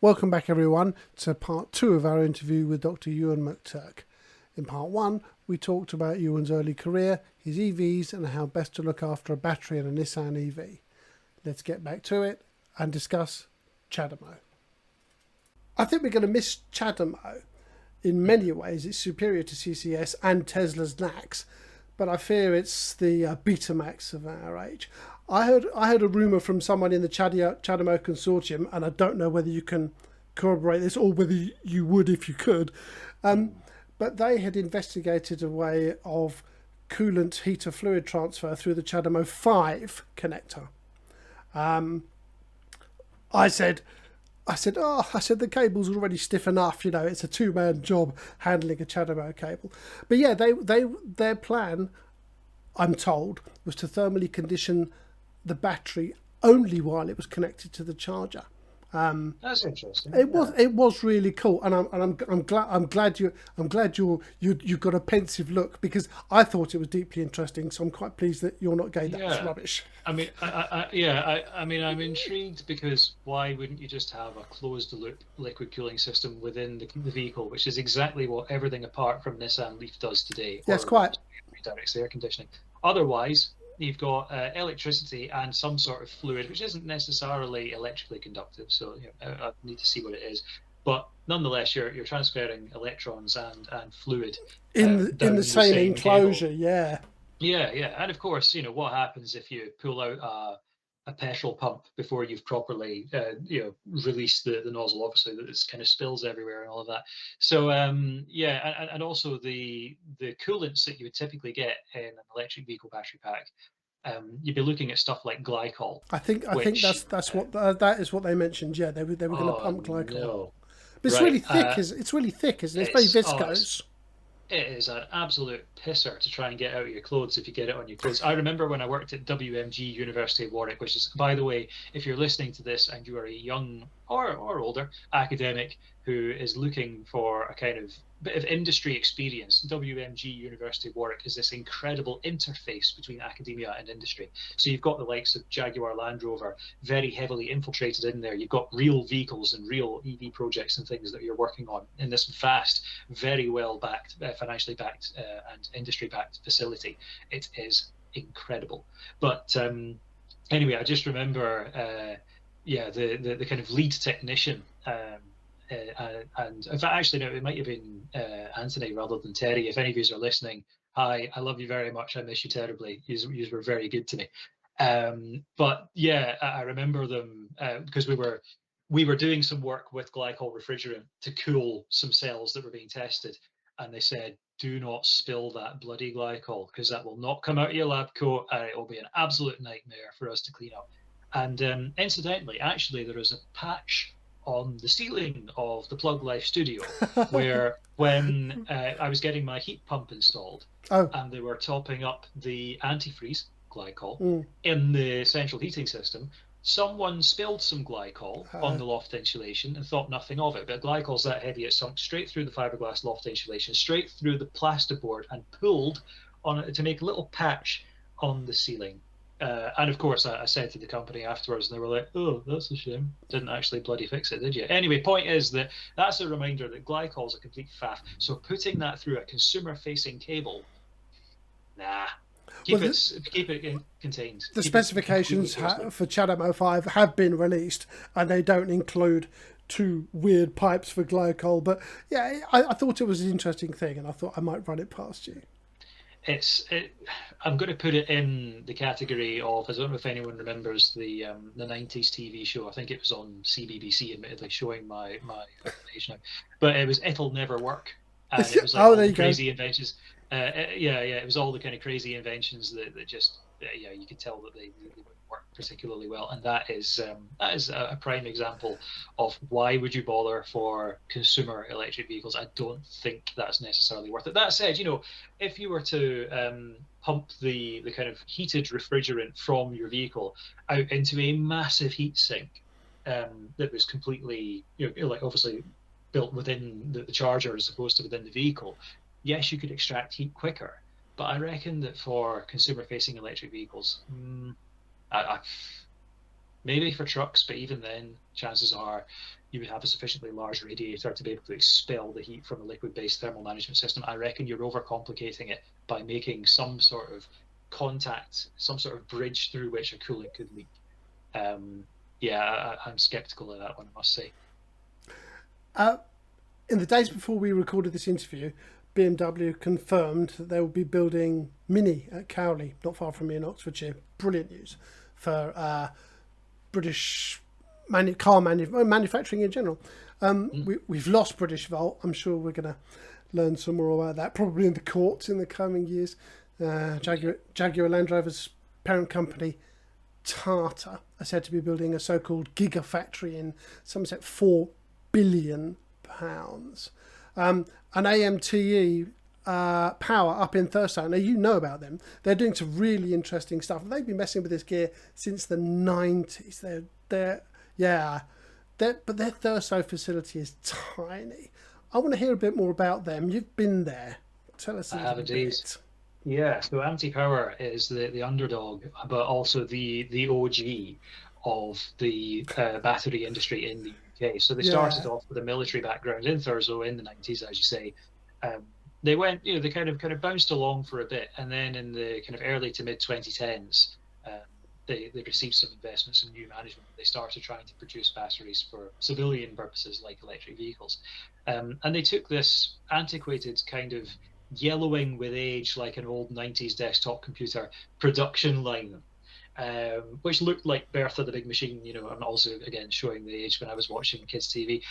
Welcome back everyone to part 2 of our interview with Dr. Euan McTurk. In part 1, we talked about Euan's early career, his EVs and how best to look after a battery in a Nissan EV. Let's get back to it and discuss CHAdeMO. I think we're going to miss CHAdeMO. In many ways it's superior to CCS and Tesla's NACS, but I fear it's the Betamax of our age. I heard a rumour from someone in the CHAdeMO consortium, and I don't know whether you can corroborate this or whether you would if you could, but they had investigated a way of coolant heater fluid transfer through the CHAdeMO 5 connector. I said, the cable's already stiff enough, it's a two-man job handling a CHAdeMO cable. But yeah, their plan, I'm told, was to thermally condition the battery only while it was connected to the charger. That's interesting. It was really cool, and I'm glad you've got a pensive look, because I thought it was deeply interesting. So I'm quite pleased that you're not going, that's rubbish. I mean, I'm intrigued, because why wouldn't you just have a closed loop liquid cooling system within the vehicle, which is exactly what everything apart from Nissan Leaf does today? Yes, quite. Redirects the air conditioning. Otherwise, you've got electricity and some sort of fluid, which isn't necessarily electrically conductive. So I need to see what it is. But nonetheless, you're transferring electrons and fluid in the same enclosure. Cable. Yeah. And of course, what happens if you pull out a petrol pump before you've properly released the nozzle? Obviously, that it kind of spills everywhere and all of that. So and also the coolants that you would typically get in an electric vehicle battery pack, you'd be looking at stuff like glycol. I think that is what they mentioned. Yeah, they were going to pump glycol. No. But it's really thick. It's really thick, isn't it? It's very viscose. It is an absolute pisser to try and get out of your clothes if you get it on your clothes. I remember when I worked at WMG University of Warwick, which is, by the way, if you're listening to this and you are a young or older academic who is looking for a kind of bit of industry experience, WMG University of Warwick is this incredible interface between academia and industry. So you've got the likes of Jaguar Land Rover very heavily infiltrated in there. You've got real vehicles and real EV projects and things that you're working on in this vast, very well backed, financially backed and industry backed facility. It is incredible. But anyway, I just remember the kind of lead technician, and in fact, actually, no, it might have been Anthony rather than Terry. If any of you are listening, hi, I love you very much. I miss you terribly. You were very good to me. But yeah, I remember them because we were doing some work with glycol refrigerant to cool some cells that were being tested, and they said, do not spill that bloody glycol, because that will not come out of your lab coat, and it will be an absolute nightmare for us to clean up. And incidentally, actually, there is a patch on the ceiling of the Plug Life studio where when I was getting my heat pump installed, and they were topping up the antifreeze glycol in the central heating system, someone spilled some glycol on the loft insulation and thought nothing of it. But glycol's that heavy, it sunk straight through the fiberglass loft insulation, straight through the plasterboard, and pulled on it to make a little patch on the ceiling. And of course, I said to the company afterwards, and they were like, oh, that's a shame. Didn't actually bloody fix it, did you? Anyway, point is that that's a reminder that glycol is a complete faff. So putting that through a consumer-facing cable, nah. Keep it contained. The specifications for CHAdeMO 5 have been released, and they don't include two weird pipes for glycol. But yeah, I thought it was an interesting thing, and I thought I might run it past you. I'm going to put it in the category of, I don't know if anyone remembers the 90s TV show. I think it was on CBBC, admittedly, showing my age now. But it was It'll Never Work. And it was like all the crazy inventions. It was all the kind of crazy inventions that just, you could tell that they wouldn't work particularly well. And that is a prime example of why would you bother for consumer electric vehicles. I don't think that's necessarily worth it. That said, if you were to pump the kind of heated refrigerant from your vehicle out into a massive heat sink that was completely, obviously built within the charger as opposed to within the vehicle, yes, you could extract heat quicker. But I reckon that for consumer-facing electric vehicles, maybe for trucks, but even then, chances are you would have a sufficiently large radiator to be able to expel the heat from a liquid-based thermal management system. I reckon you're overcomplicating it by making some sort of contact, some sort of bridge through which a coolant could leak. Yeah, I'm skeptical of that one, I must say. In the days before we recorded this interview, BMW confirmed that they will be building MINI at Cowley, not far from me in Oxfordshire. Brilliant news for British manufacturing in general. We've lost British Volt. I'm sure we're going to learn some more about that, probably in the courts in the coming years. Jaguar Land Rover's parent company, Tata, are said to be building a so-called gigafactory in Somerset, £4 billion. And AMTE Power up in Thurso. Now, you know about them. They're doing some really interesting stuff. They've been messing with this gear since the 90s. But their Thurso facility is tiny. I want to hear a bit more about them. You've been there. Tell us a little bit. Yeah, so Anti-Power is the underdog, but also the OG of the battery industry in the UK. So they started off with a military background in Thurso in the 90s, as you say. They went, they kind of bounced along for a bit, and then in the kind of early to mid 2010s, they received some investment, some new management. They started trying to produce batteries for civilian purposes like electric vehicles. And they took this antiquated kind of yellowing with age, like an old 90s desktop computer production line, which looked like Bertha the Big Machine, and also, again, showing the age when I was watching kids' TV.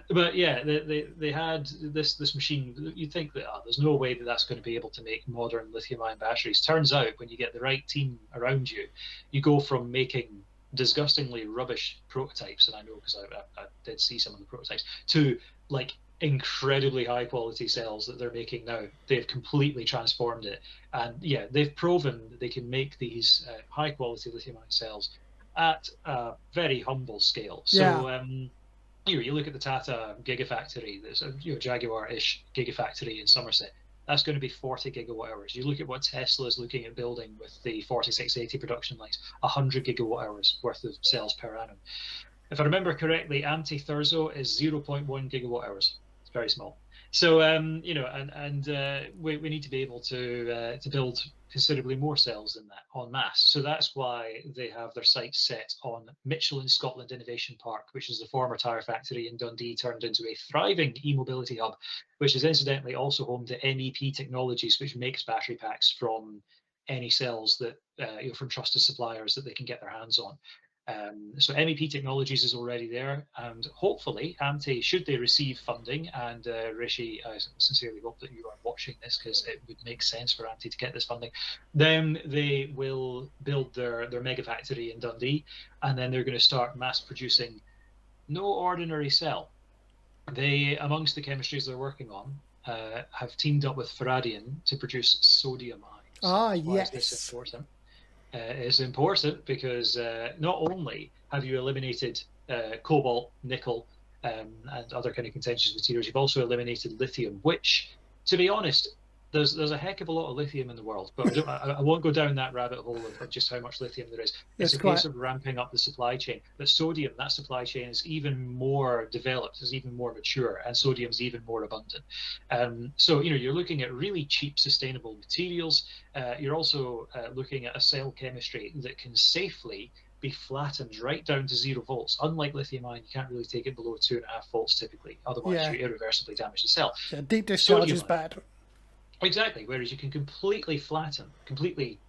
But yeah, they had this machine. You'd think that there's no way that that's going to be able to make modern lithium-ion batteries. Turns out, when you get the right team around you, you go from making disgustingly rubbish prototypes, and I know because I did see some of the prototypes, to like incredibly high quality cells that they're making now. They've completely transformed it, and yeah, they've proven that they can make these high quality lithium ion cells at a very humble scale. So you look at the Tata Gigafactory, there's a Jaguar-ish Gigafactory in Somerset. That's going to be 40 gigawatt hours. You look at what Tesla is looking at building with the 4680 production lines, 100 gigawatt hours worth of cells per annum. If I remember correctly, Thurso is 0.1 gigawatt hours. It's very small. So we need to be able to build considerably more cells than that en masse. So that's why they have their sights set on Michelin Scotland Innovation Park, which is the former tyre factory in Dundee turned into a thriving e-mobility hub, which is incidentally also home to MEP Technologies, which makes battery packs from any cells that from trusted suppliers that they can get their hands on. So MEP Technologies is already there, and hopefully AMTE, should they receive funding, and Rishi, I sincerely hope that you are watching this because it would make sense for AMTE to get this funding, then they will build their mega factory in Dundee, and then they're going to start mass producing no ordinary cell. They, amongst the chemistries they're working on, have teamed up with Faradion to produce sodium ions. Why is this important? Is important because not only have you eliminated cobalt, nickel, and other kind of contentious materials, you've also eliminated lithium, which, to be honest, there's a heck of a lot of lithium in the world, but I won't go down that rabbit hole of just how much lithium there is. It's a case of ramping up the supply chain. But sodium, that supply chain is even more developed, is even more mature, and sodium's even more abundant. So you're looking at really cheap, sustainable materials. You're also looking at a cell chemistry that can safely be flattened right down to 0 volts. Unlike lithium ion, you can't really take it below 2.5 volts typically, otherwise you irreversibly damage the cell. Yeah, deep discharge is bad. Exactly, whereas you can completely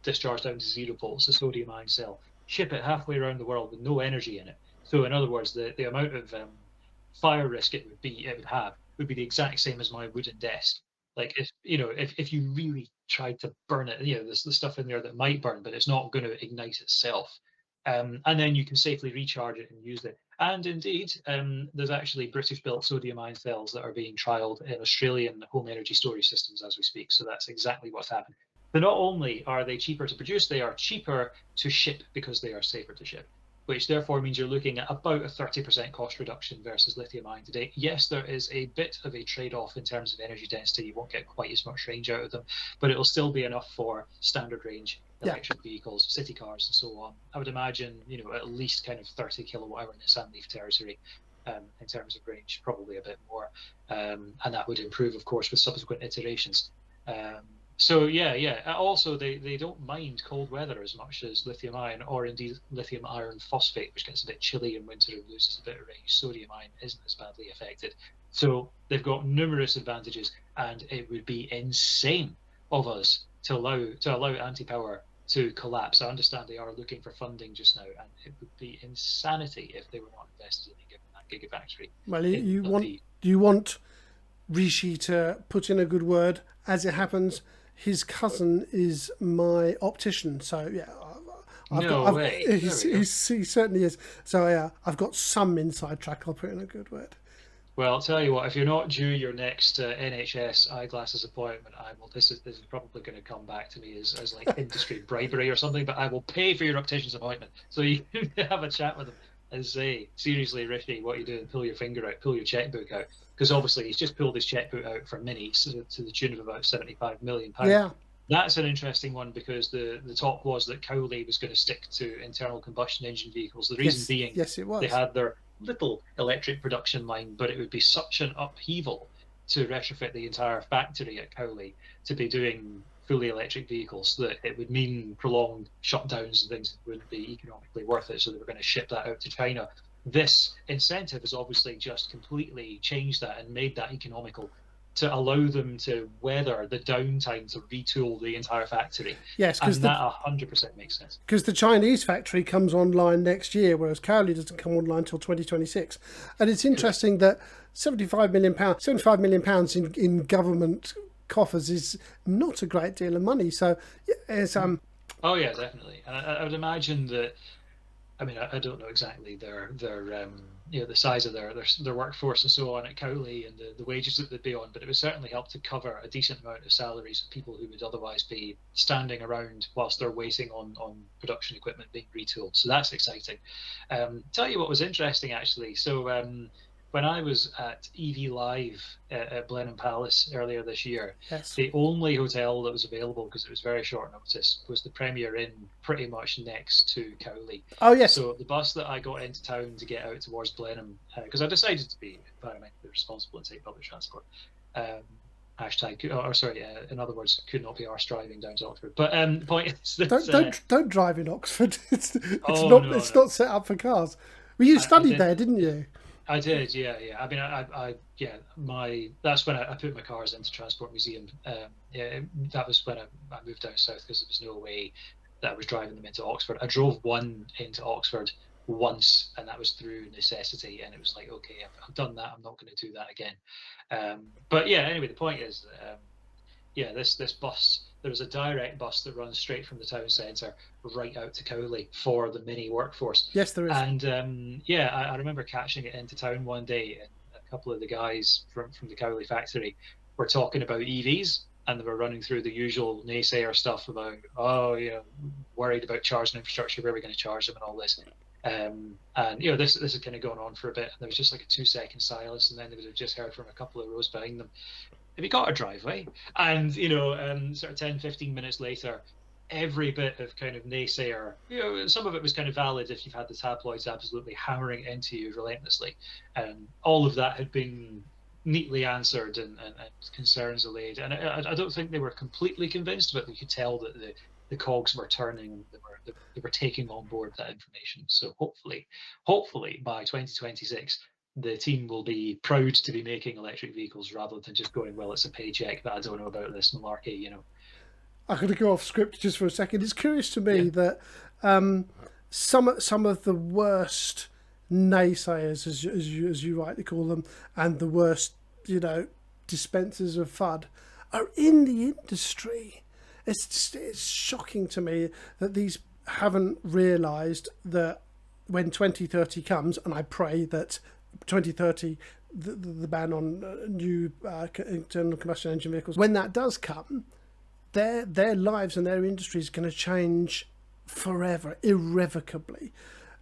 discharge down to 0 volts the sodium ion cell, ship it halfway around the world with no energy in it. So in other words, the amount of fire risk it would have would be the exact same as my wooden desk. Like if you really tried to burn it, there's the stuff in there that might burn, but it's not going to ignite itself. And then you can safely recharge it and use it. And indeed, there's actually British-built sodium-ion cells that are being trialled in Australian home energy storage systems as we speak. So that's exactly what's happened. But not only are they cheaper to produce, they are cheaper to ship because they are safer to ship, which therefore means you're looking at about a 30% cost reduction versus lithium-ion today. Yes, there is a bit of a trade-off in terms of energy density. You won't get quite as much range out of them, but it'll still be enough for standard range electric vehicles, city cars, and so on. I would imagine, at least kind of 30 kilowatt hour Nissan Leaf territory in terms of range, probably a bit more, and that would improve, of course, with subsequent iterations. So yeah. Also, they don't mind cold weather as much as lithium ion, or indeed lithium iron phosphate, which gets a bit chilly in winter and loses a bit of range. Sodium ion isn't as badly affected. So they've got numerous advantages, and it would be insane of us to allow anti-power to collapse. I understand they are looking for funding just now, and it would be insanity if they were not invested in that gigafactory. Well, you want Rishi to put in a good word. As it happens, his cousin is my optician, so yeah. He certainly is. So yeah, I've got some inside track. I'll put in a good word. Well, I'll tell you what, if you're not due your next NHS eyeglasses appointment, this is probably going to come back to me as like industry bribery or something, but I will pay for your optician's appointment. So you can have a chat with him and say, seriously, Rishi, what are you doing? Pull your finger out, pull your checkbook out. Because obviously he's just pulled his checkbook out for Mini to the tune of about £75 million. Yeah. That's an interesting one, because the talk was that Cowley was going to stick to internal combustion engine vehicles. The reason being, yes, it was. They had their little electric production line, but it would be such an upheaval to retrofit the entire factory at Cowley to be doing fully electric vehicles that it would mean prolonged shutdowns and things that wouldn't be economically worth it. So they were going to ship that out to China. This incentive has obviously just completely changed that and made that economical to allow them to weather the downtime to retool the entire factory. Yes, and that 100% makes sense. Because the Chinese factory comes online next year, whereas Cowley doesn't come online until 2026. And it's interesting that £75 million in government coffers is not a great deal of money. So it's Oh yeah, definitely. And I would imagine that. I mean, I don't know exactly their the size of their workforce and so on at Cowley and the wages that they'd be on, but it would certainly help to cover a decent amount of salaries of people who would otherwise be standing around whilst they're waiting on production equipment being retooled. So that's exciting. Tell you what was interesting actually. So when I was at EV Live at Blenheim Palace earlier this year, yes. The only hotel that was available, because it was very short notice, was the Premier Inn, pretty much next to Cowley. Oh, yes. So the bus that I got into town to get out towards Blenheim, because I decided to be environmentally responsible and take public transport. In other words, could not be arsed driving down to Oxford. But the point is that don't drive in Oxford. It's not set up for cars. Well, you studied there, didn't you? I did, yeah. I mean, that's when I put my cars into Transport Museum. That was when I moved down south, because there was no way that I was driving them into Oxford. I drove one into Oxford once, and that was through necessity. And it was like, okay, I've done that. I'm not going to do that again. But yeah, anyway, the point is, this bus. There's a direct bus that runs straight from the town centre right out to Cowley for the Mini workforce. Yes, there is. And I remember catching it into town one day, and a couple of the guys from the Cowley factory were talking about EVs, and they were running through the usual naysayer stuff about, worried about charging infrastructure, where we're going to charge them and all this. And this had kind of gone on for a bit, and there was just like a 2-second silence, and then they would have just heard from a couple of rows behind them, have you got a driveway? And sort of 10-15 minutes later, every bit of kind of naysayer, some of it was kind of valid if you've had the tabloids absolutely hammering into you relentlessly, and all of that had been neatly answered and concerns allayed. And I don't think they were completely convinced, but you could tell that the cogs were turning, and they were taking on board that information. So hopefully by 2026, the team will be proud to be making electric vehicles rather than just going, well, it's a paycheck, but I don't know about this malarkey, I'm going to go off script just for a second. It's curious to me that some of the worst naysayers, as you rightly call them, and the worst, dispensers of FUD are in the industry. It's shocking to me that these haven't realised that when 2030 comes, and I pray that 2030, the ban on new internal combustion engine vehicles, when that does come, their lives and their industry is going to change forever, irrevocably,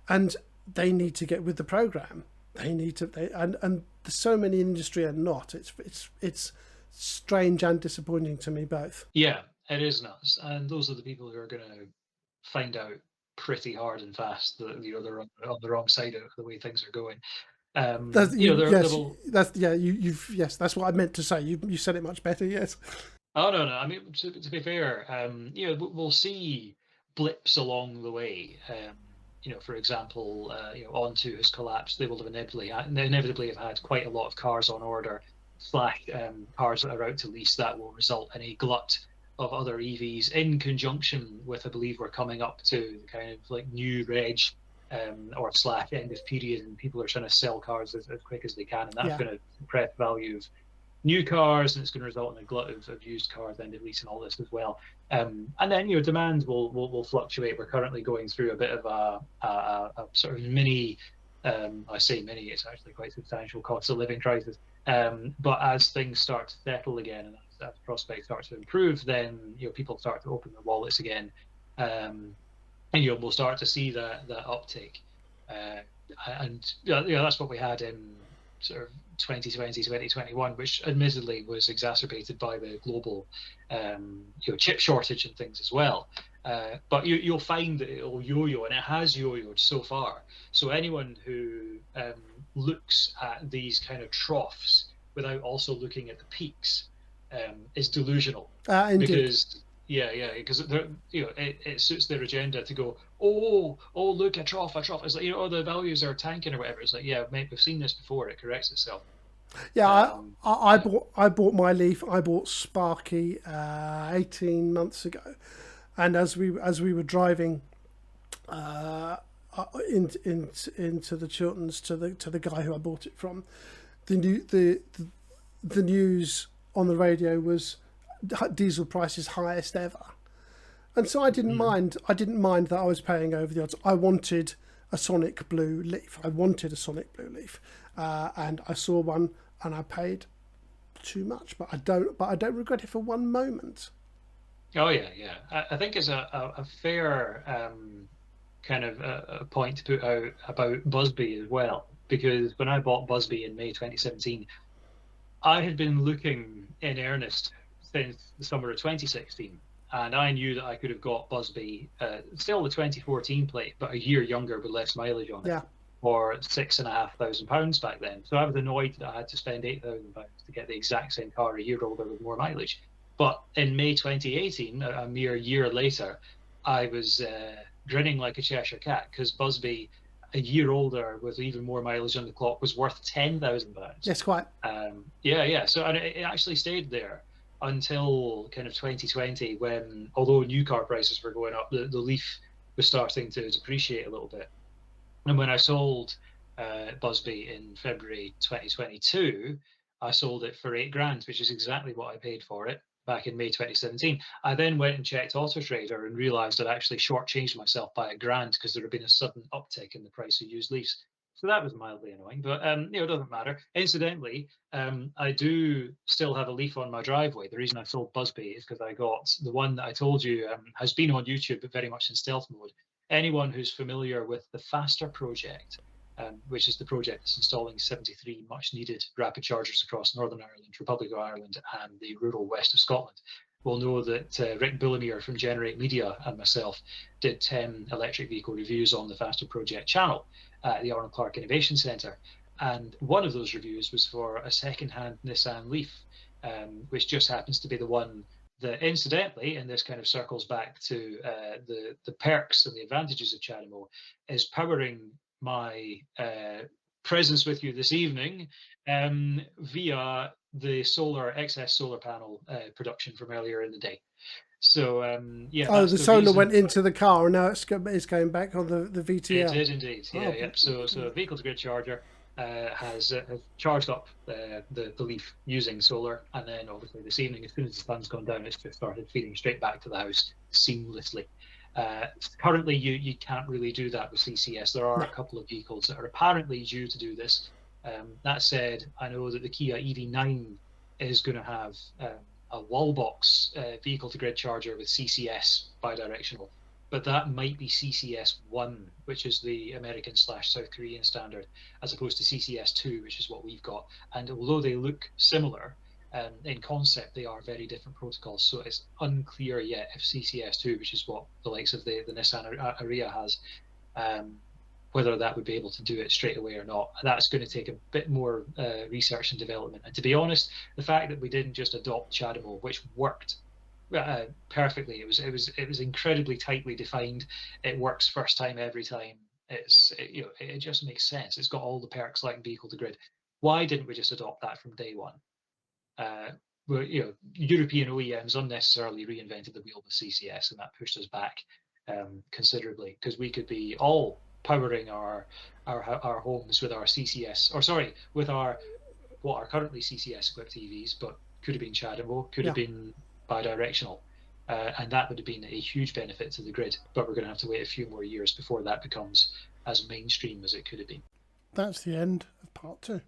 and they need to get with the program. And there's so many in industry are not. It's strange and disappointing to me both. Yeah, It is nuts, and those are the people who are going to find out pretty hard and fast that they're on the wrong side of the way things are going. That's you. They Yes, will. that's yeah. You've yes. That's what I meant to say. You said it much better. Yes. Oh no, no. I mean, to be fair, we'll see blips along the way. For example, Onto has collapsed. They will have inevitably have had quite a lot of cars on order, slash cars that are out to lease. That will result in a glut of other EVs in conjunction with, I believe, we're coming up to the kind of like new reg or slash end of period, and people are trying to sell cars as quick as they can, and that's going to suppress value of new cars, and it's going to result in a glut of used cars, end of lease, and all this as well. And then demand will fluctuate. We're currently going through a bit of a sort of mini. I say mini; it's actually quite substantial cost of living crisis. But as things start to settle again, and as prospects start to improve, then people start to open their wallets again, and we'll start to see that uptake. And that's what we had in sort of 2020, 2021, which admittedly was exacerbated by the global chip shortage and things as well. But you'll find that it'll yo-yo, and it has yo-yoed so far. So anyone who looks at these kind of troughs without also looking at the peaks is delusional. Because because it suits their agenda to go, oh, look, a trough. It's like, the values are tanking or whatever. It's like, yeah, mate, we've seen this before. It corrects itself. Yeah, I bought my Leaf. I bought Sparky 18 months ago, and as we were driving into the Chilterns to the guy who I bought it from, the news on the radio was diesel prices highest ever, and so I didn't mind. I didn't mind that I was paying over the odds. I wanted a Sonic Blue Leaf. And I saw one, and I paid too much, but I don't regret it for one moment. Oh yeah. I think it's a fair kind of a point to put out about Busby as well, because when I bought Busby in May 2017, I had been looking in earnest since the summer of 2016, and I knew that I could have got Busby, still the 2014 plate, but a year younger with less mileage on it, for £6,500 back then. So I was annoyed that I had to spend £8,000 to get the exact same car a year older with more mileage. But in May 2018, a mere year later, I was grinning like a Cheshire cat, because Busby, a year older with even more mileage on the clock, was worth £10,000. Yes, quite. So and it actually stayed there until kind of 2020, when, although new car prices were going up, the Leaf was starting to depreciate a little bit. And when I sold Busby in February 2022, I sold it for £8,000, which is exactly what I paid for it back in May 2017. I then went and checked AutoTrader and realised I'd actually shortchanged myself by £1,000 because there had been a sudden uptick in the price of used Leafs. So that was mildly annoying, but it doesn't matter. Incidentally, I do still have a Leaf on my driveway. The reason I sold Busby is because I got the one that I told you has been on YouTube, but very much in stealth mode. Anyone who's familiar with the Faster project, which is the project that's installing 73 much-needed rapid chargers across Northern Ireland, Republic of Ireland, and the rural west of Scotland, will know that Rick Bullemere from Generate Media and myself did 10 electric vehicle reviews on the Faster project channel at the Arnold Clark Innovation Centre. And one of those reviews was for a second-hand Nissan Leaf, which just happens to be the one that, incidentally, and this kind of circles back to the perks and the advantages of CHAdeMO, is powering my presence with you this evening via the excess solar panel production from earlier in the day. So the solar went into the car, and now it's going back on the VTL. It did indeed. So a vehicle to grid charger has charged up the Leaf using solar, and then obviously this evening, as soon as the sun's gone down, it's just started feeding straight back to the house seamlessly. Currently, you can't really do that with CCS. There are a couple of vehicles that are apparently due to do this. That said, I know that the Kia EV9 is going to have a wall box vehicle to grid charger with CCS bidirectional, but that might be CCS1, which is the American/South Korean standard, as opposed to CCS2, which is what we've got. And although they look similar, In concept, they are very different protocols, so it's unclear yet if CCS2, which is what the likes of the Nissan Ariya has, whether that would be able to do it straight away or not. That's going to take a bit more research and development. And to be honest, the fact that we didn't just adopt CHAdeMO, which worked perfectly, it was incredibly tightly defined. It works first time every time. It just makes sense. It's got all the perks like vehicle to grid. Why didn't we just adopt that from day one? European OEMs unnecessarily reinvented the wheel with CCS, and that pushed us back considerably, because we could be all powering our homes with our CCS, or sorry, with what are currently CCS equipped EVs, but could have been CHAdeMO, could have been bidirectional, and that would have been a huge benefit to the grid. But we're going to have to wait a few more years before that becomes as mainstream as it could have been. That's the end of part 2.